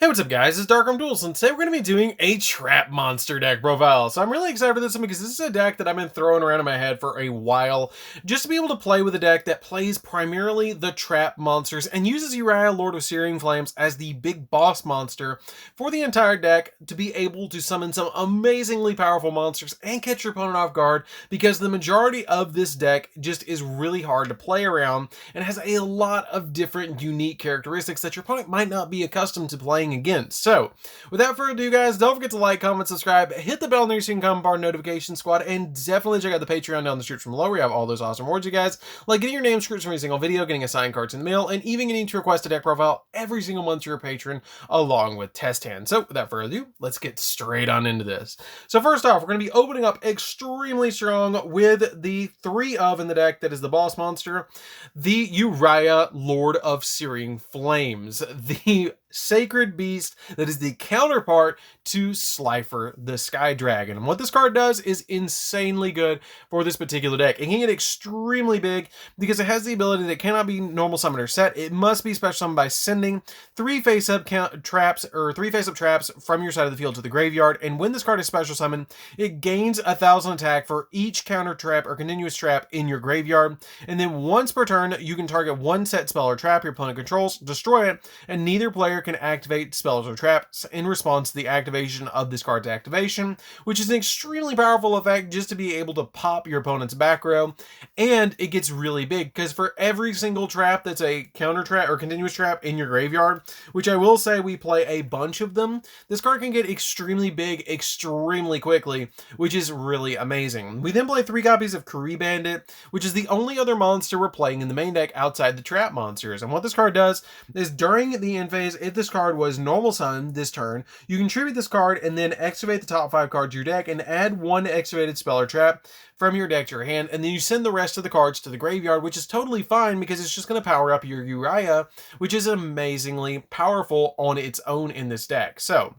Hey, what's up guys, it's DarkArmedDuelist, and today we're going to be doing a trap monster deck profile. So I'm really excited for this one because this is a deck that I've been throwing around in my head for a while, just to be able to play with a deck that plays primarily the trap monsters and uses Uria, Lord of Searing Flames, as the big boss monster for the entire deck to be able to summon some amazingly powerful monsters and catch your opponent off guard, because the majority of this deck just is really hard to play around and has a lot of different unique characteristics that your opponent might not be accustomed to playing against. So without further ado guys, don't forget to like, comment, subscribe, hit the bell near so you can come part of notification squad, and definitely check out the Patreon down in the description below where you have all those awesome rewards, you guys, like getting your name screwed from every single video, getting assigned cards in the mail, and even getting to request a deck profile every single month to your patron along with test hands. So without further ado, let's get straight on into this. So first off, we're going to be opening up extremely strong with the 3 of in the deck that is the boss monster, the Uria, Lord of Searing Flames, the sacred beast that is the counterpart to Slifer the Sky Dragon. And what this card does is insanely good for this particular deck. It can get extremely big because it has the ability that it cannot be normal summon or set. It must be special summoned by sending 3 face-up traps from your side of the field to the graveyard. And when this card is special summoned, it gains 1,000 attack for each counter trap or continuous trap in your graveyard. And then once per turn, you can target one set spell or trap your opponent controls, destroy it, and neither player can activate spells or traps in response to the activation of this card's activation, which is an extremely powerful effect just to be able to pop your opponent's back row. And it gets really big because for every single trap that's a counter trap or continuous trap in your graveyard, which I will say we play a bunch of them, this card can get extremely big extremely quickly, which is really amazing. We then play 3 copies of Kris Bandit, which is the only other monster we're playing in the main deck outside the trap monsters. And what this card does is during the end phase, if this card was normal summoned this turn, you can tribute this card and then excavate the top 5 cards of your deck and add 1 excavated spell or trap from your deck to your hand, and then you send the rest of the cards to the graveyard, which is totally fine because it's just going to power up your Uria, which is amazingly powerful on its own in this deck. So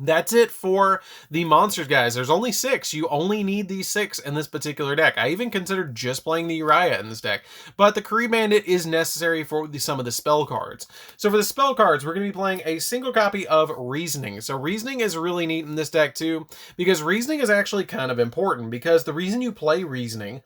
that's it for the monsters, guys. There's only 6. You only need these 6 in this particular deck. I even considered just playing the Uria in this deck, but the Kris Bandit is necessary for some of the spell cards. So for the spell cards, we're going to be playing a single copy of Reasoning. So Reasoning is really neat in this deck too, because Reasoning is actually kind of important, because the reason you play Reasoning,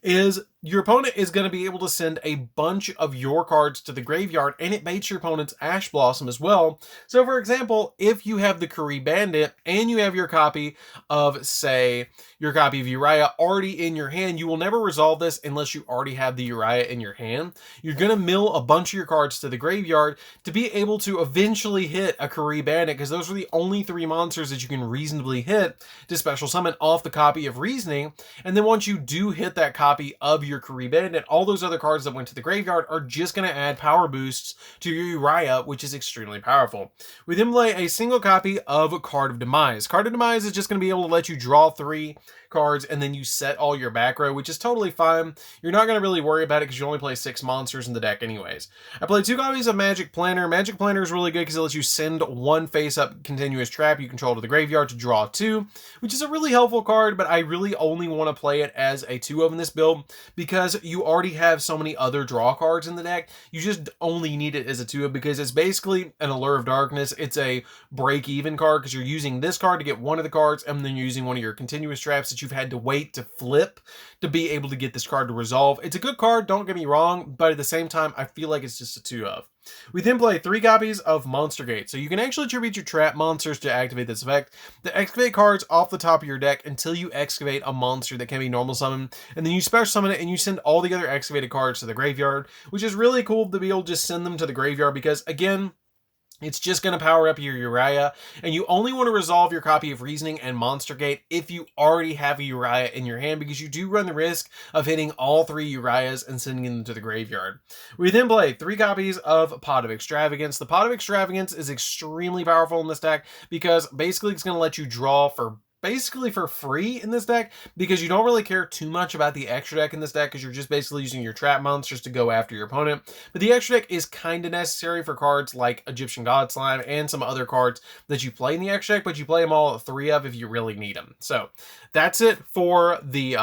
is your opponent is going to be able to send a bunch of your cards to the graveyard, and it baits your opponent's Ash Blossom as well. So for example, if you have the Kris Bandit and you have your copy of, say, your copy of Uria already in your hand, you will never resolve this unless you already have the Uria in your hand. You're going to mill a bunch of your cards to the graveyard to be able to eventually hit a Kris Bandit, because those are the only 3 monsters that you can reasonably hit to special summon off the copy of Reasoning. And then once you do hit that copy of your Kris Bandit, all those other cards that went to the graveyard are just going to add power boosts to your Uria, which is extremely powerful. We then play a single copy of Card of Demise. Card of Demise is just going to be able to let you draw 3 cards and then you set all your back row, which is totally fine. You're not going to really worry about it because you only play 6 monsters in the deck anyways. I played 2 copies of Magic Planner. Magic Planner is really good because it lets you send 1 face-up continuous trap you control to the graveyard to draw 2, which is a really helpful card, but I really only want to play it as a 2 of in this build because you already have so many other draw cards in the deck. You just only need it as a 2 of because it's basically an Allure of Darkness. It's a break-even card because you're using this card to get 1 of the cards, and then you're using 1 of your continuous traps that you've had to wait to flip to be able to get this card to resolve. It's a good card, don't get me wrong, but at the same time, I feel like it's just a 2 of. We then play 3 copies of Monster Gate. So you can actually tribute your trap monsters to activate this effect. The excavate cards off the top of your deck until you excavate a monster that can be normal summoned, and then you special summon it and you send all the other excavated cards to the graveyard, which is really cool to be able to just send them to the graveyard because, again, it's just going to power up your Uria, and you only want to resolve your copy of Reasoning and Monster Gate if you already have a Uria in your hand, because you do run the risk of hitting all 3 Urias and sending them to the graveyard. We then play 3 copies of Pot of Extravagance. The Pot of Extravagance is extremely powerful in this deck because basically it's going to let you draw for basically for free in this deck, because you don't really care too much about the extra deck in this deck because you're just basically using your trap monsters to go after your opponent. But the extra deck is kind of necessary for cards like Egyptian God Slime and some other cards that you play in the extra deck, but you play them all 3 of if you really need them. So that's it for the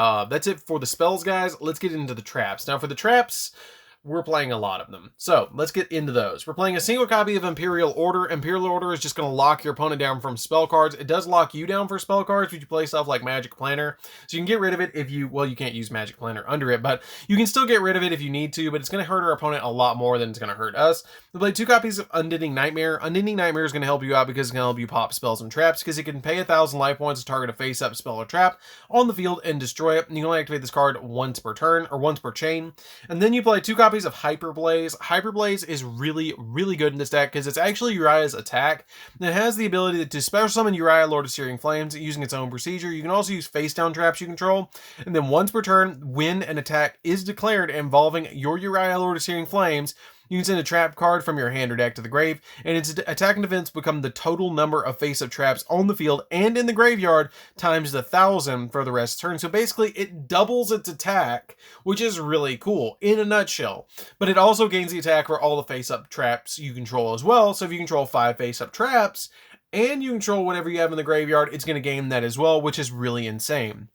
spells, guys. Let's get into the traps. Now for the traps, we're playing a lot of them. So let's get into those. We're playing a single copy of Imperial Order. Imperial Order is just going to lock your opponent down from spell cards. It does lock you down for spell cards, but you play stuff like Magic Planner. So you can get rid of it if you, well, you can't use Magic Planner under it, but you can still get rid of it if you need to, but it's going to hurt our opponent a lot more than it's going to hurt us. We play 2 copies of Unending Nightmare. Unending Nightmare is going to help you out because it's going to help you pop spells and traps, because it can pay 1,000 life points to target a face-up spell or trap on the field and destroy it. And you can only activate this card once per turn, or once per chain. And then you play 2 copies of Hyperblaze. Hyperblaze is really, really good in this deck because it's actually Uriah's attack. And it has the ability to special summon Uria, Lord of Searing Flames, using its own procedure. You can also use face down traps you control. And then once per turn, when an attack is declared involving your Uria, Lord of Searing Flames, you can send a trap card from your hand or deck to the grave, and its attack and defense become the total number of face-up traps on the field and in the graveyard times 1,000 for the rest of the turn. So basically, it doubles its attack, which is really cool in a nutshell. But it also gains the attack for all the face-up traps you control as well. So if you control 5 face-up traps, and you control whatever you have in the graveyard, it's going to gain that as well, which is really insane.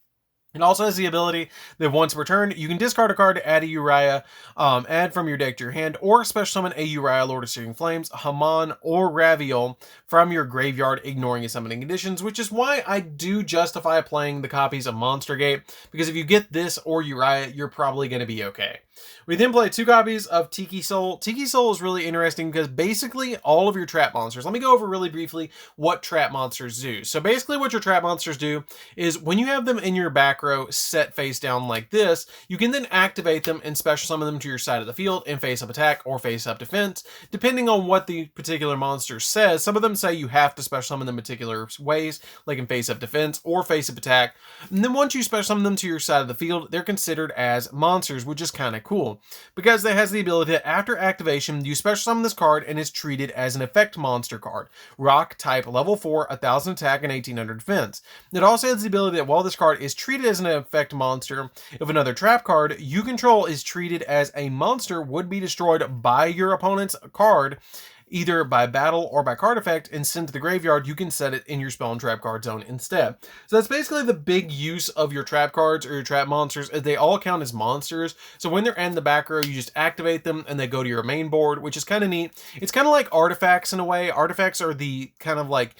It also has the ability that once per turn, you can discard a card to add a Uria, add from your deck to your hand, or special summon a Uria, Lord of Searing Flames, Haman, or Raviel from your graveyard, ignoring his summoning conditions, which is why I do justify playing the copies of Monster Gate, because if you get this or Uria, you're probably going to be okay. We then play 2 copies of Tiki Soul. Tiki Soul is really interesting because basically all of your trap monsters, let me go over really briefly what trap monsters do. So basically what your trap monsters do is when you have them in your back row set face down like this, you can then activate them and special summon them to your side of the field in face up attack or face up defense, depending on what the particular monster says. Some of them say you have to special summon them in particular ways, like in face up defense or face up attack. And then once you special summon them to your side of the field, they're considered as monsters, which is kind of cool, because it has the ability that after activation, you special summon this card and it's treated as an effect monster card. Rock type, level 4, 1,000 attack and 1,800 defense. It also has the ability that while this card is treated as an effect monster, if another trap card you control is treated as a monster, would be destroyed by your opponent's card, either by battle or by card effect, and sent to the graveyard, you can set it in your spell and trap card zone instead. So that's basically the big use of your trap cards or your trap monsters. They all count as monsters. So when they're in the back row, you just activate them and they go to your main board, which is kind of neat. It's kind of like artifacts in a way. Artifacts are the kind of like,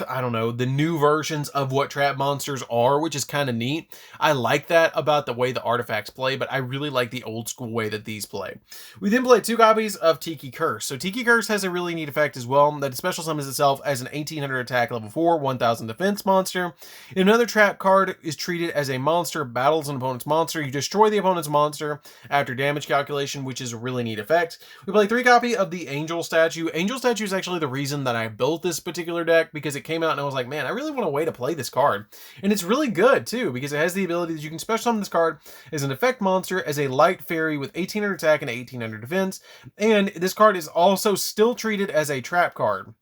I don't know, the new versions of what trap monsters are, which is kind of neat. I like that about the way the artifacts play, but I really like the old school way that these play. We then play 2 copies of Tiki Curse. So Tiki Curse has a really neat effect as well, that it special summons itself as an 1,800 attack, level 4, 1,000 defense monster. If another trap card is treated as a monster, battles an opponent's monster, you destroy the opponent's monster after damage calculation, which is a really neat effect. We play 3 copy of the Angel Statue. Angel Statue is actually the reason that I built this particular deck, because it came out and I was like, man, I really want a way to play this card. And it's really good too, because it has the ability that you can special summon this card as an effect monster, as a light fairy with 1,800 attack and 1,800 defense. And this card is also still treated as a trap card.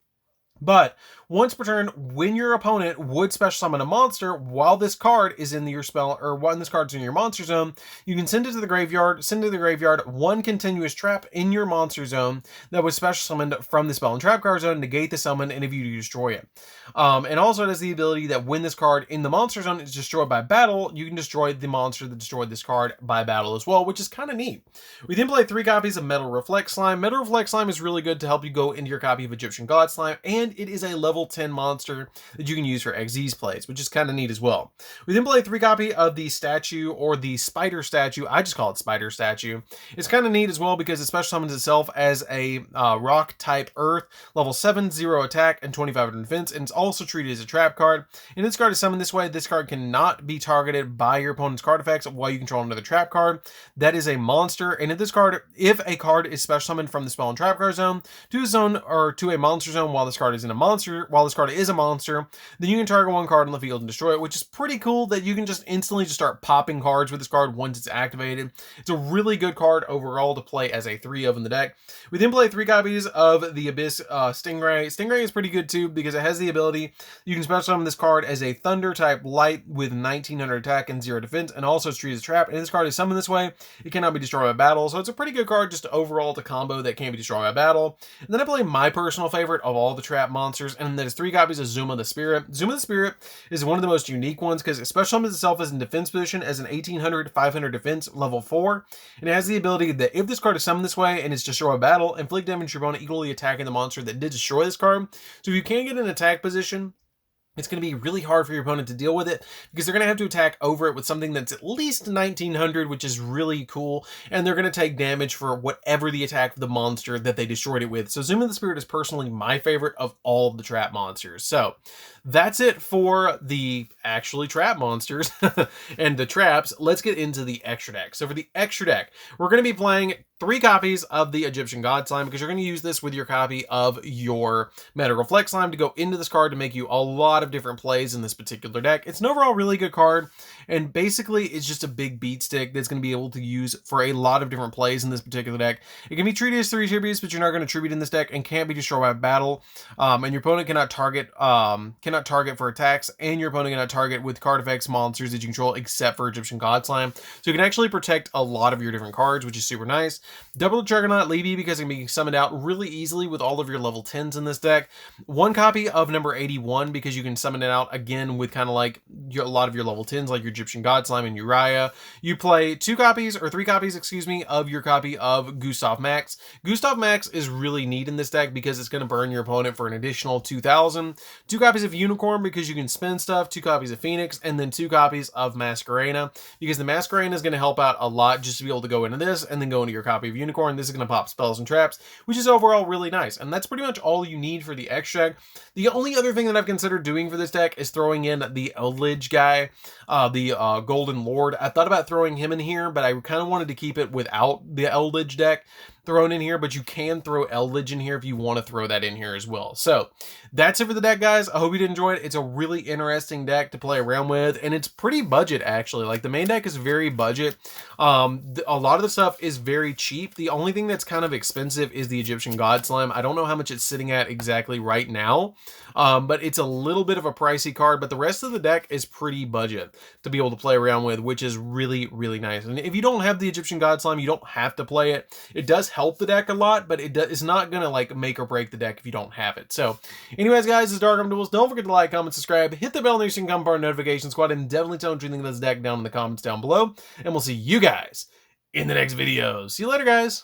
But once per turn, when your opponent would special summon a monster while this card is in your spell, or when this card's in your monster zone, you can send it to the graveyard, send to the graveyard 1 continuous trap in your monster zone that was special summoned from the spell and trap card zone, negate the summon, and if you destroy it. And also it has the ability that when this card in the monster zone is destroyed by battle, you can destroy the monster that destroyed this card by battle as well, which is kind of neat. We then play 3 copies of Metal Reflect Slime. Metal Reflect Slime is really good to help you go into your copy of Egyptian God Slime, and it is a level 10 monster that you can use for XZ's plays, which is kind of neat as well. We then play 3 copy of the statue, or the spider statue. I just call it spider statue. It's kind of neat as well because it special summons itself as a rock type earth, level 7, 0 attack and 2,500 defense, and it's also treated as a trap card. And this card is summoned this way. This card cannot be targeted by your opponent's card effects while you control another trap card. That is a monster. And if a card is special summoned from the spell and trap card zone to a zone, or to a monster zone while this card is in a monster, then you can target 1 card on the field and destroy it, which is pretty cool that you can just instantly just start popping cards with this card once it's activated. It's a really good card overall to play as a 3 of in the deck. We then play 3 copies of the Abyss Stingray. Stingray is pretty good too because it has the ability, you can special summon this card as a thunder type light with 1,900 attack and 0 defense, and also it's treated as a trap. And this card is summoned this way. It cannot be destroyed by battle, so it's a pretty good card just overall to combo that can't be destroyed by battle. And then I play my personal favorite of all the trap monsters, and 1. That is 3 copies of Zuma the Spirit. Zuma the Spirit is one of the most unique ones because it special summons itself as in defense position as an 1800, 500 defense, level 4. And it has the ability that if this card is summoned this way and it's destroyed by battle, inflict damage to your opponent equally attacking the monster that did destroy this card. So if you can't get an attack position, it's going to be really hard for your opponent to deal with it because they're going to have to attack over it with something that's at least 1900, which is really cool. And they're going to take damage for whatever the attack of the monster that they destroyed it with. So Zuma the Spirit is personally my favorite of all of the trap monsters. So that's it for the actually trap monsters and the traps. Let's get into the extra deck. So for the extra deck, we're going to be playing 3 copies of the Egyptian God Slime because you're going to use this with your copy of your Meta Reflect Slime to go into this card to make you a lot of different plays in this particular deck. It's an overall really good card, and basically it's just a big beat stick that's going to be able to use for a lot of different plays in this particular deck. It can be treated as 3 tributes, but you're not going to tribute in this deck and can't be destroyed by battle. And your opponent cannot target for attacks, and your opponent cannot target with card effects monsters that you control except for Egyptian God Slime. So you can actually protect a lot of your different cards, which is super nice. Double the Juggernaut Levy because it can be summoned out really easily with all of your level 10s in this deck. 1 copy of number 81 because you can summon it out again with kind of like a lot of your level 10s like your Egyptian God Slime and Uria. You play 2 copies or 3 copies, excuse me, of your copy of Yugoslav Max. Yugoslav Max is really neat in this deck because it's going to burn your opponent for an additional 2000. 2 copies of Unicorn because you can spin stuff, 2 copies of Phoenix, and then 2 copies of Masquerena because the Masquerena is going to help out a lot just to be able to go into this and then go into your copy of Unicorn. This is going to pop spells and traps, which is overall really nice. And that's pretty much all you need for the extra deck. The only other thing that I've considered doing for this deck is throwing in the Eldritch guy, the Golden Lord. I thought about throwing him in here, but I kind of wanted to keep it without the Eldritch deck thrown in here, but you can throw Eldritch in here if you want to throw that in here as well. So that's it for the deck, guys. I hope you did enjoy it. It's a really interesting deck to play around with, and it's pretty budget, actually. Like, the main deck is very budget. A lot of the stuff is very cheap. The only thing that's kind of expensive is the Egyptian God Slime. I don't know how much it's sitting at exactly right now, but it's a little bit of a pricey card, but the rest of the deck is pretty budget to be able to play around with, which is really, really nice. And if you don't have the Egyptian God Slime, you don't have to play it. It does help the deck a lot, but it's not gonna like make or break the deck if you don't have it. So anyways, guys, this is DarkArmedDuelist. Don't forget to like, comment, subscribe, hit the bell so you can come part of the notification squad, and definitely tell me what you think of this deck down in the comments down below, and we'll see you guys in the next video. See you later, guys.